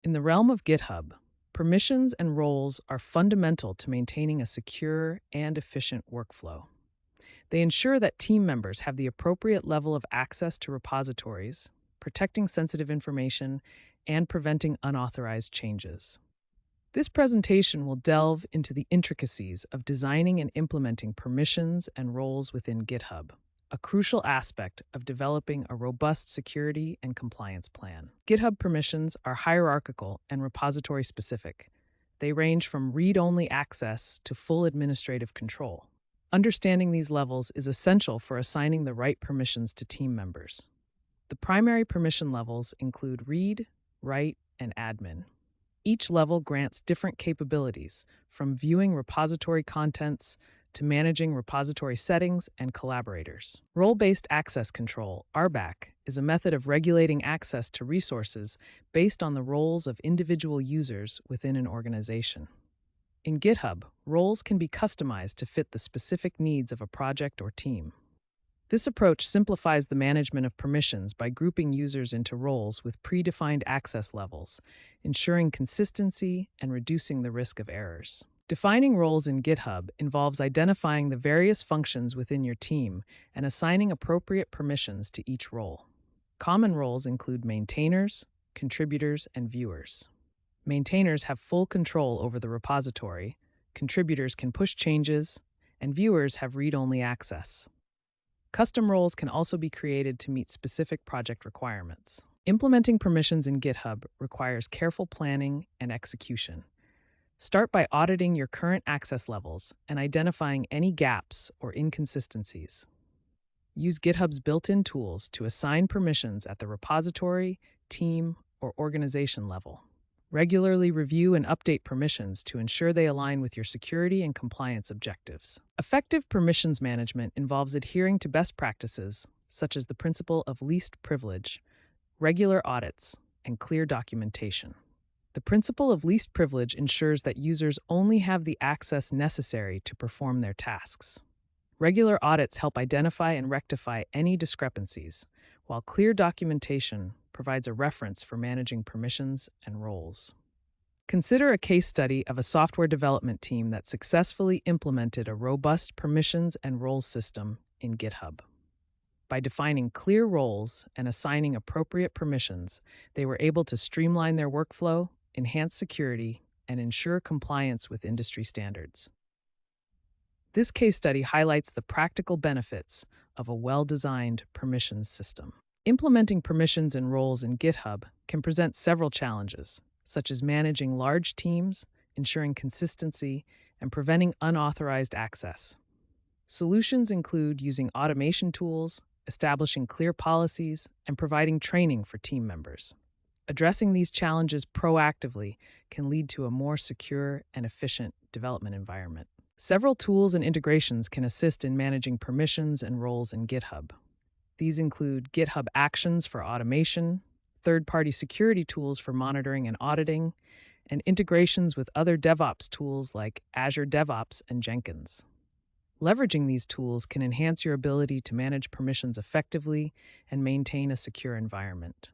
In the realm of GitHub, permissions and roles are fundamental to maintaining a secure and efficient workflow. They ensure that team members have the appropriate level of access to repositories, protecting sensitive information, and preventing unauthorized changes. This presentation will delve into the intricacies of designing and implementing permissions and roles within GitHub, a crucial aspect of developing a robust security and compliance plan. GitHub permissions are hierarchical and repository specific. They range from read-only access to full administrative control. Understanding these levels is essential for assigning the right permissions to team members. The primary permission levels include read, write, and admin. Each level grants different capabilities, from viewing repository contents to managing repository settings and collaborators. Role-based access control, RBAC, is a method of regulating access to resources based on the roles of individual users within an organization. In GitHub, roles can be customized to fit the specific needs of a project or team. This approach simplifies the management of permissions by grouping users into roles with predefined access levels, ensuring consistency and reducing the risk of errors. Defining roles in GitHub involves identifying the various functions within your team and assigning appropriate permissions to each role. Common roles include maintainers, contributors, and viewers. Maintainers have full control over the repository, contributors can push changes, and viewers have read-only access. Custom roles can also be created to meet specific project requirements. Implementing permissions in GitHub requires careful planning and execution. Start by auditing your current access levels and identifying any gaps or inconsistencies. Use GitHub's built-in tools to assign permissions at the repository, team, or organization level. Regularly review and update permissions to ensure they align with your security and compliance objectives. Effective permissions management involves adhering to best practices, such as the principle of least privilege, regular audits, and clear documentation. The principle of least privilege ensures that users only have the access necessary to perform their tasks. Regular audits help identify and rectify any discrepancies, while clear documentation provides a reference for managing permissions and roles. Consider a case study of a software development team that successfully implemented a robust permissions and roles system in GitHub. By defining clear roles and assigning appropriate permissions, they were able to streamline their workflow, enhance security, and ensure compliance with industry standards. This case study highlights the practical benefits of a well-designed permissions system. Implementing permissions and roles in GitHub can present several challenges, such as managing large teams, ensuring consistency, and preventing unauthorized access. Solutions include using automation tools, establishing clear policies, and providing training for team members. Addressing these challenges proactively can lead to a more secure and efficient development environment. Several tools and integrations can assist in managing permissions and roles in GitHub. These include GitHub Actions for automation, third-party security tools for monitoring and auditing, and integrations with other DevOps tools like Azure DevOps and Jenkins. Leveraging these tools can enhance your ability to manage permissions effectively and maintain a secure environment.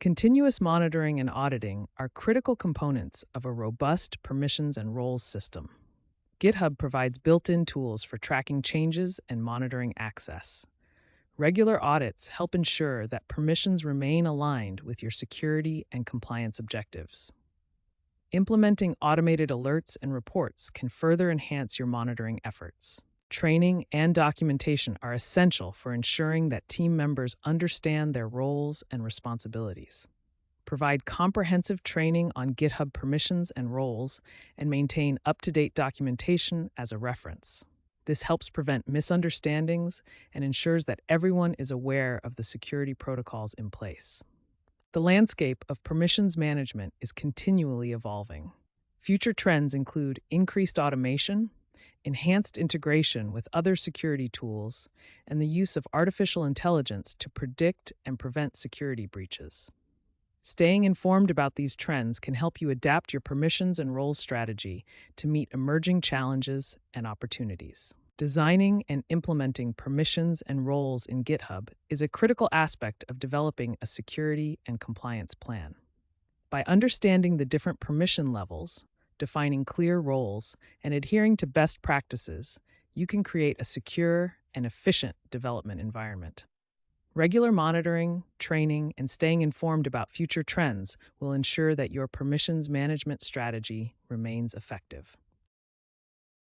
Continuous monitoring and auditing are critical components of a robust permissions and roles system. GitHub provides built-in tools for tracking changes and monitoring access. Regular audits help ensure that permissions remain aligned with your security and compliance objectives. Implementing automated alerts and reports can further enhance your monitoring efforts. Training and documentation are essential for ensuring that team members understand their roles and responsibilities. Provide comprehensive training on GitHub permissions and roles, and maintain up-to-date documentation as a reference. This helps prevent misunderstandings and ensures that everyone is aware of the security protocols in place. The landscape of permissions management is continually evolving. Future trends include increased automation, enhanced integration with other security tools, and the use of artificial intelligence to predict and prevent security breaches. Staying informed about these trends can help you adapt your permissions and roles strategy to meet emerging challenges and opportunities. Designing and implementing permissions and roles in GitHub is a critical aspect of developing a security and compliance plan. By understanding the different permission levels, defining clear roles, and adhering to best practices, you can create a secure and efficient development environment. Regular monitoring, training, and staying informed about future trends will ensure that your permissions management strategy remains effective.